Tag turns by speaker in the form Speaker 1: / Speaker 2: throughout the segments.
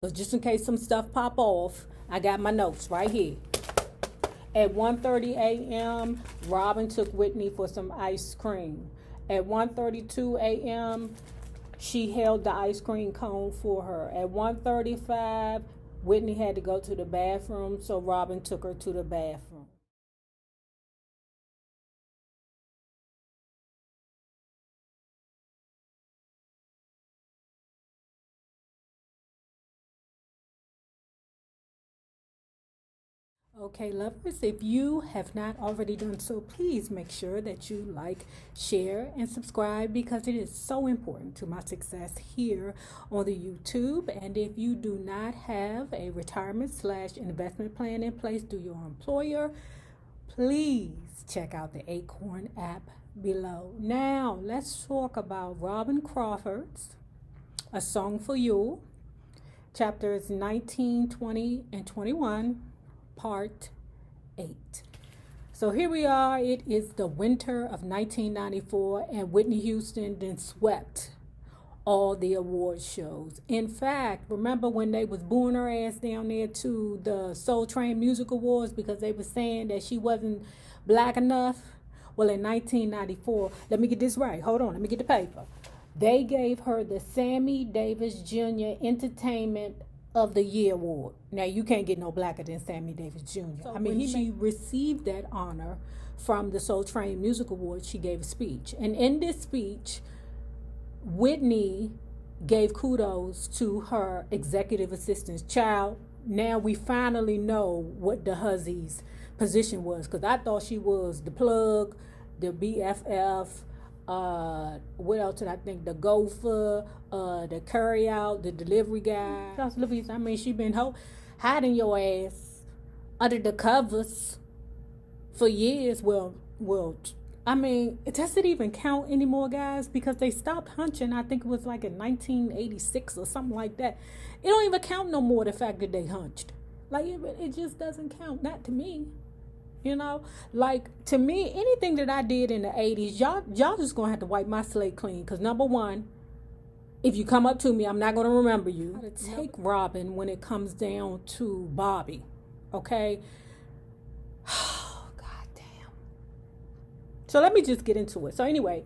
Speaker 1: So just in case some stuff pop off, I got my notes right here. At 1:30 a.m., Robyn took Whitney for some ice cream. At 1:32 a.m., she held the ice cream cone for her. At 1:35, Whitney had to go to the bathroom, so Robyn took her to the bathroom. Okay, lovers, if you have not already done so, please make sure that you like, share, and subscribe because it is so important to my success here on the YouTube. And if you do not have a retirement/investment plan in place through your employer, please check out the Acorn app below. Now, let's talk about Robyn Crawford's A Song for You, chapters 19, 20, and 21. Part 8. So here we are. It is the winter of 1994, and Whitney Houston then swept all the award shows. In fact, remember when they was booing her ass down there to the Soul Train Music Awards because they were saying that she wasn't black enough? Well, in 1994, let me get this right. Hold on, let me get the paper. They gave her the Sammy Davis Jr. Entertainment of the Year award. Now you can't get no blacker than Sammy Davis Jr. So I mean, she received that honor from the Soul Train Music Awards. She gave a speech, and in this speech, Whitney gave kudos to her executive assistants. Child, now we finally know what the huzzy's position was, because I thought she was the plug, the BFF. What else did I think? The gopher, the carry out, the delivery guy. I mean, she been hiding your ass under the covers for years. Well, I mean, does it even count anymore, guys? Because they stopped hunching. I think it was like in 1986 or something like that. It don't even count no more, the fact that they hunched. Like, it just doesn't count. Not to me. You know, like, to me, anything that I did in the 80s, y'all just gonna have to wipe my slate clean. Because number one, if you come up to me, I'm not gonna remember you. To take Robyn when it comes down to Bobby, okay? Oh, God damn. So let me just get into it. So anyway,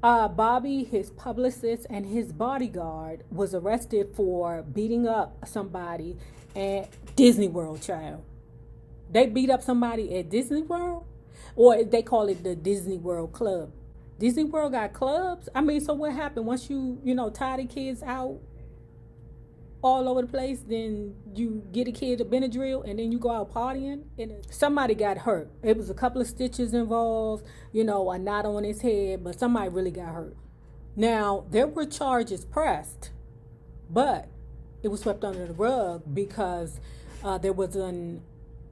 Speaker 1: Bobby, his publicist, and his bodyguard was arrested for beating up somebody at Disney World, child. They beat up somebody at Disney World, or they call it the Disney World Club. Disney World got clubs. I mean, so what happened once you tie the kids out all over the place? Then you get a kid a Benadryl, and then you go out partying. And somebody got hurt. It was a couple of stitches involved, a knot on his head, but somebody really got hurt. Now there were charges pressed, but it was swept under the rug because there was an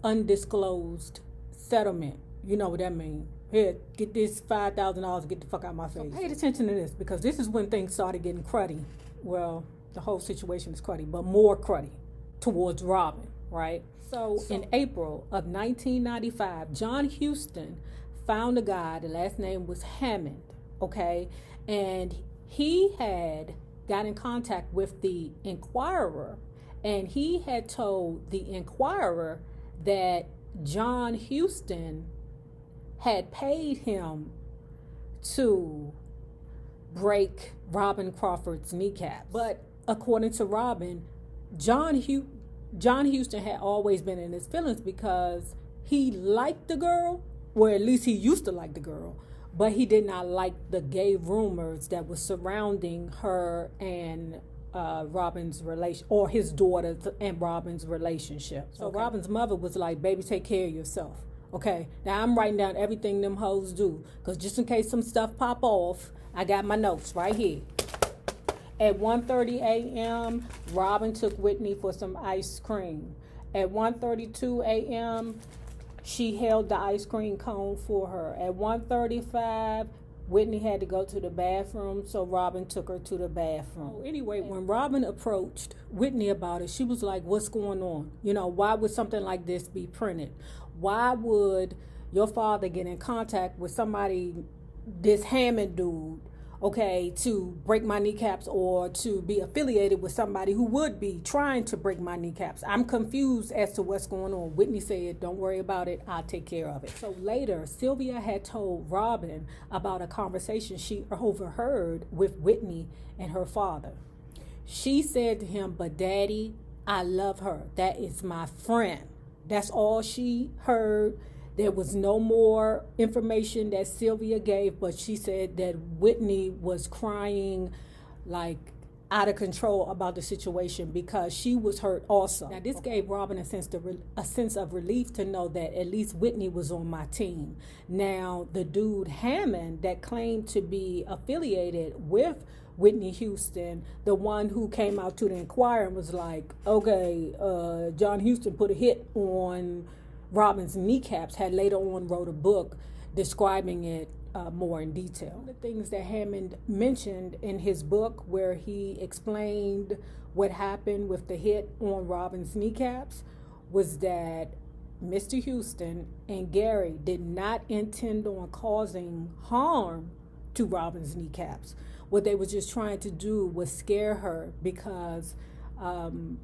Speaker 1: undisclosed settlement. You know what that means. Here, get this $5,000, get the fuck out of my face. So pay attention to this, because this is when things started getting cruddy. Well, the whole situation is cruddy, but more cruddy towards Robyn, right? So in April of 1995, John Huston found a guy, the last name was Hammond, okay? And he had got in contact with the Inquirer, and he had told the Inquirer that John Huston had paid him to break Robyn Crawford's kneecap. But according to Robyn, John Huston had always been in his feelings because he liked the girl, or at least he used to like the girl, but he did not like the gay rumors that were surrounding her and Robyn's relation, or his daughter and Robyn's relationship. So okay. Robyn's mother was like, baby, take care of yourself. Okay, now I'm writing down everything them hoes do, because just in case some stuff pop off, I got my notes right here. At 1:30 a.m., Robyn took Whitney for some ice cream. At 1:32 a.m., she held the ice cream cone for her. At 1:35, Whitney had to go to the bathroom, so Robyn took her to the bathroom. Anyway, when Robyn approached Whitney about it, she was like, what's going on? Why would something like this be printed? Why would your father get in contact with somebody, this Hammond dude, okay, to break my kneecaps or to be affiliated with somebody who would be trying to break my kneecaps. I'm confused as to what's going on. Whitney said, don't worry about it, I'll take care of it. So later, Sylvia had told Robyn about a conversation she overheard with Whitney and her father. She said to him, but Daddy, I love her. That is my friend. That's all she heard. There was no more information that Sylvia gave, but she said that Whitney was crying like out of control about the situation because she was hurt also. Now this gave Robyn a sense of relief to know that at least Whitney was on my team. Now the dude Hammond that claimed to be affiliated with Whitney Houston, the one who came out to the Inquirer and was like, okay, John Houston put a hit on Robyn's kneecaps, had later on wrote a book describing it more in detail. The things that Hammond mentioned in his book where he explained what happened with the hit on Robyn's kneecaps was that Mr. Houston and Gary did not intend on causing harm to Robyn's kneecaps. What they were just trying to do was scare her because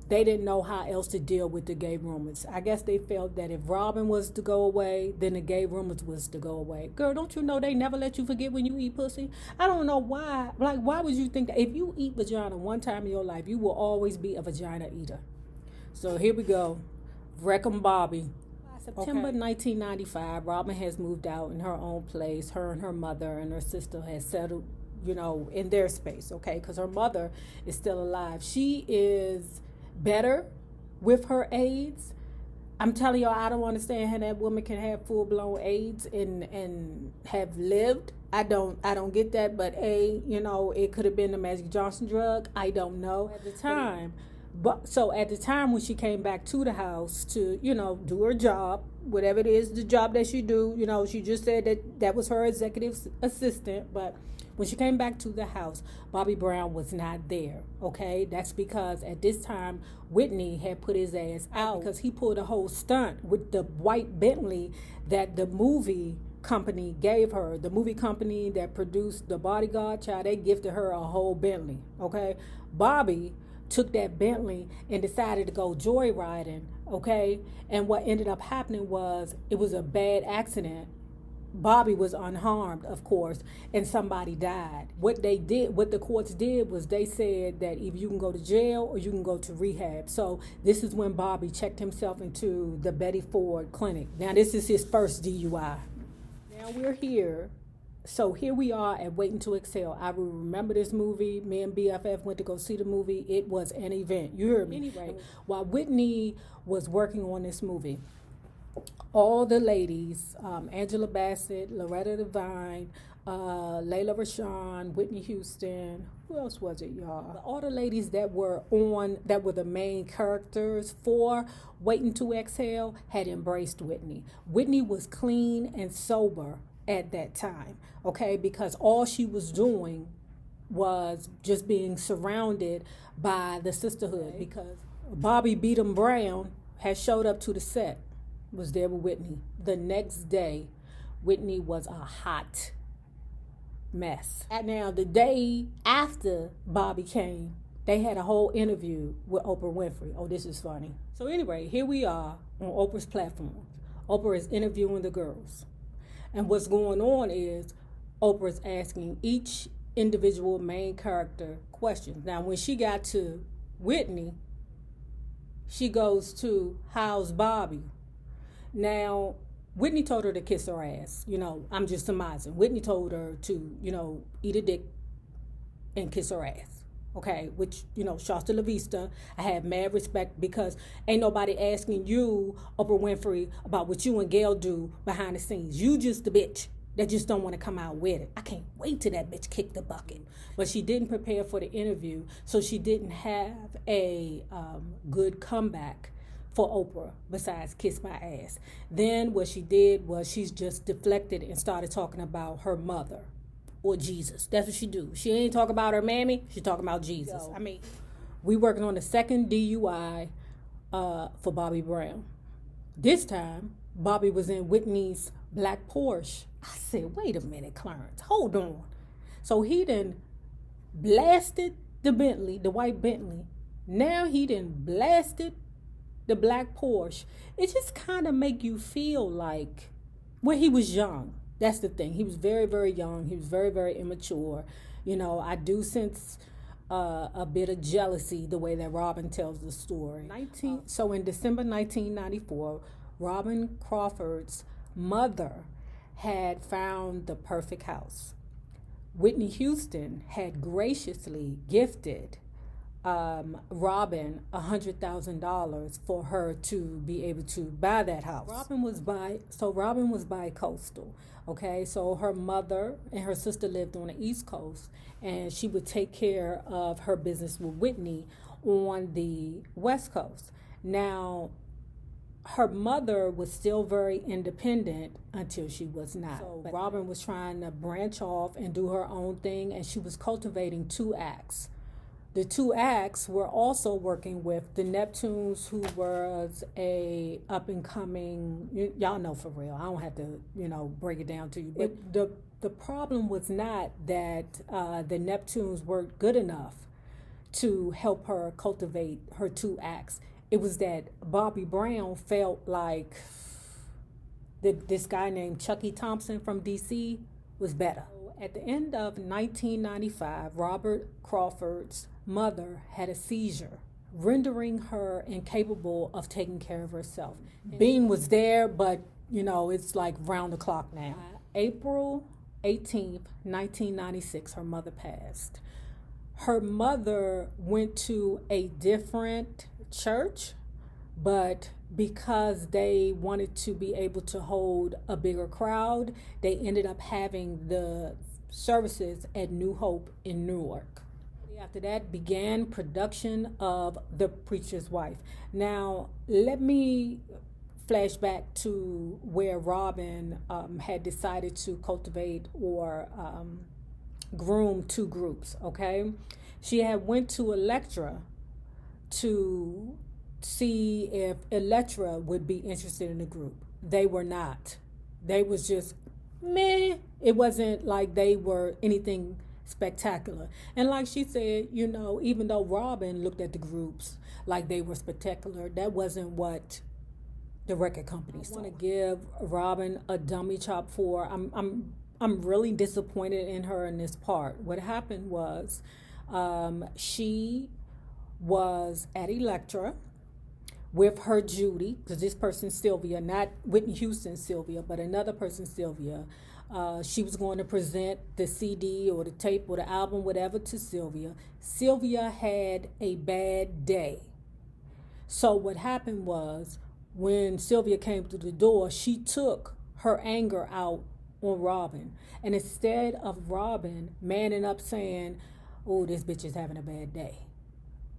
Speaker 1: they didn't know how else to deal with the gay rumors. I guess they felt that if Robyn was to go away, then the gay rumors was to go away. Girl, don't you know they never let you forget when you eat pussy? I don't know why. Like, why would you think that if you eat vagina one time in your life, you will always be a vagina eater? So here we go. Wreckham Bobby. September 1995, Robyn has moved out in her own place. Her and her mother and her sister has settled, you know, in their space, okay? Because her mother is still alive. She is better with her AIDS. I'm telling y'all, I don't understand how that woman can have full-blown AIDS and have lived. I don't get that, but you know, it could have been the Magic Johnson drug. I don't know at the time. But so at the time when she came back to the house to, you know, do her job, whatever it is, the job that she do, you know, she just said that was her executive assistant. But when she came back to the house, Bobby Brown was not there, okay? That's because at this time, Whitney had put his ass out because he pulled a whole stunt with the white Bentley that the movie company gave her. The movie company that produced The Bodyguard, child, they gifted her a whole Bentley, okay? Bobby took that Bentley and decided to go joyriding, okay? And what ended up happening was it was a bad accident. Bobby was unharmed, of course, and somebody died. What the courts did was they said that either you can go to jail or you can go to rehab. So this is when Bobby checked himself into the Betty Ford Clinic. Now this is his first DUI. Now we're here. So here we are at Waiting to Exhale. I will remember this movie. Me and BFF went to go see the movie. It was an event. You heard me. Anyway, while Whitney was working on this movie, all the ladies, Angela Bassett, Loretta Devine, Layla Rashawn, Whitney Houston, who else was it, y'all? All the ladies that were the main characters for Waiting to Exhale had embraced Whitney. Whitney was clean and sober at that time, okay, because all she was doing was just being surrounded by the sisterhood, because Bobby Beatum Brown had showed up to the set, was there with Whitney. The next day, Whitney was a hot mess. And now the day after Bobby came, they had a whole interview with Oprah Winfrey. Oh, this is funny. So anyway, here we are on Oprah's platform. Oprah is interviewing the girls. And what's going on is Oprah's asking each individual main character questions. Now, when she got to Whitney, she goes to, how's Bobby? Now, Whitney told her to kiss her ass. You know, I'm just surmising. Whitney told her to, you know, eat a dick and kiss her ass. Okay, which, you know, shouts to La Vista. I have mad respect because ain't nobody asking you, Oprah Winfrey, about what you and Gail do behind the scenes. You just the bitch that just don't want to come out with it. I can't wait till that bitch kick the bucket. But she didn't prepare for the interview, so she didn't have a good comeback for Oprah besides kiss my ass. Then what she did was she's just deflected and started talking about her mother. Or Jesus. That's what she do. She ain't talking about her mammy. She talking about Jesus. I mean, we working on the second DUI for Bobby Brown. This time, Bobby was in Whitney's black Porsche. I said, wait a minute, Clarence. Hold on. So he done blasted the Bentley, the white Bentley. Now he done blasted the black Porsche. It just kind of make you feel like when he was young. That's the thing. He was very, very young. He was very, very immature. I do sense a bit of jealousy the way that Robyn tells the story. So in December 1994, Robyn Crawford's mother had found the perfect house. Whitney Houston had graciously gifted Robyn $100,000 for her to be able to buy that house. Robyn was bi-coastal. Okay, so her mother and her sister lived on the East Coast, and she would take care of her business with Whitney on the West Coast. Now, her mother was still very independent until she was not. So Robyn was trying to branch off and do her own thing, and she was cultivating two acts. The two acts were also working with the Neptunes, who was a up-and-coming, y'all know for real. I don't have to, break it down to you. But the problem was not that the Neptunes weren't good enough to help her cultivate her two acts. It was that Bobby Brown felt like this guy named Chucky Thompson from D.C. was better. At the end of 1995, Robyn Crawford's mother had a seizure, rendering her incapable of taking care of herself. Bean was there, but, it's like round the clock now. April 18th, 1996, her mother passed. Her mother went to a different church, but because they wanted to be able to hold a bigger crowd, they ended up having the services at New Hope in Newark. After that began production of The Preacher's Wife. Now, let me flash back to where Robyn had decided to cultivate or groom two groups, okay? She had went to Electra to see if Electra would be interested in the group. They were not. They was just meh. It wasn't like they were anything spectacular. And like she said, even though Robyn looked at the groups like they were spectacular, that wasn't what the record company saw. I want to give Robyn a dummy chop for. I'm really disappointed in her in this part. What happened was she was at Electra with her Judy, because this person Sylvia, not Whitney Houston Sylvia, but another person Sylvia. She was going to present the CD or the tape or the album, whatever, to Sylvia. Sylvia had a bad day. So what happened was, when Sylvia came through the door, she took her anger out on Robyn. And instead of Robyn manning up saying, oh, this bitch is having a bad day,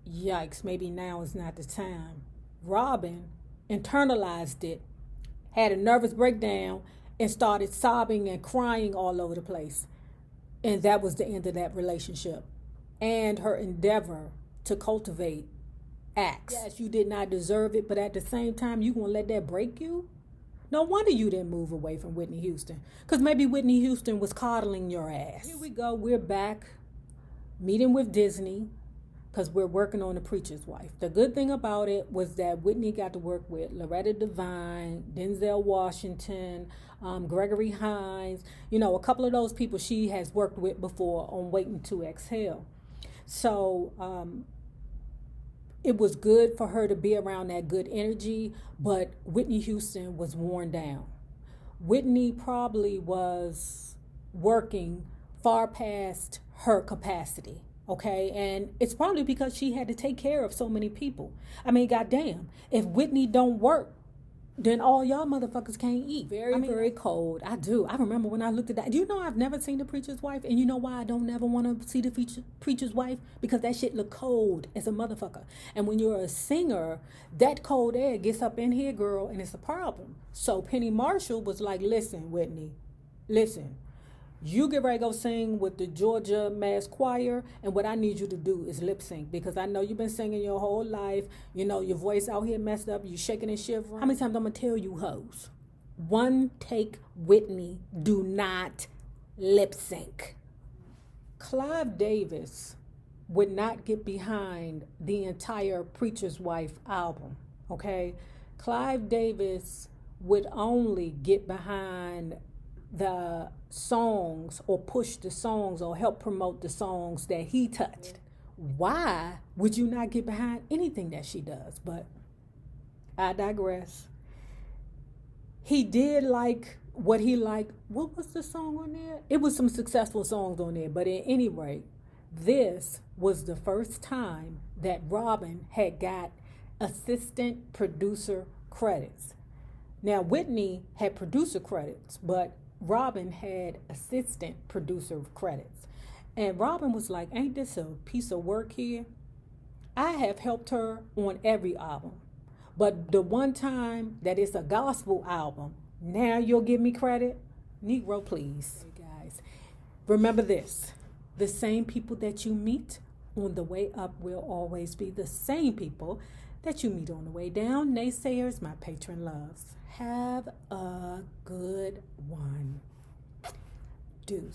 Speaker 1: yikes, maybe now is not the time, Robyn internalized it, had a nervous breakdown, and started sobbing and crying all over the place. And that was the end of that relationship and her endeavor to cultivate acts. Yes, you did not deserve it, but at the same time, you gonna let that break you? No wonder you didn't move away from Whitney Houston, because maybe Whitney Houston was coddling your ass. Here we go, we're back meeting with Disney, because we're working on The Preacher's Wife. The good thing about it was that Whitney got to work with Loretta Devine, Denzel Washington, Gregory Hines, a couple of those people she has worked with before on Waiting to Exhale. So it was good for her to be around that good energy, but Whitney Houston was worn down. Whitney probably was working far past her capacity. Okay, and it's probably because she had to take care of so many people. I mean, goddamn, if Whitney don't work, then all y'all motherfuckers can't eat. Very cold. I do. I remember when I looked at that. Do you know I've never seen The Preacher's Wife? And you know why I don't never want to see The Preacher's Wife? Because that shit look cold as a motherfucker. And when you're a singer, that cold air gets up in here, girl, and it's a problem. So Penny Marshall was like, listen, Whitney, listen. You get ready to go sing with the Georgia Mass Choir, and what I need you to do is lip sync, because I know you've been singing your whole life. Your voice out here messed up. You shaking and shivering. How many times I'm gonna tell you hoes? One take Whitney, do not lip sync. Clive Davis would not get behind the entire Preacher's Wife album, okay? Clive Davis would only get behind the songs or push the songs or help promote the songs that he touched. Why would you not get behind anything that she does? But I digress. He did like what he liked. What was the song on there? It was some successful songs on there, but at any rate, this was the first time that Robyn had got assistant producer credits. Now, Whitney had producer credits, but Robyn had assistant producer credits. And Robyn was like, ain't this a piece of work here? I have helped her on every album. But the one time that it's a gospel album, now you'll give me credit? Negro, please. Hey guys, remember this. The same people that you meet on the way up will always be the same people that you meet on the way down. Naysayers, my patron loves. Have a good one. Deuce.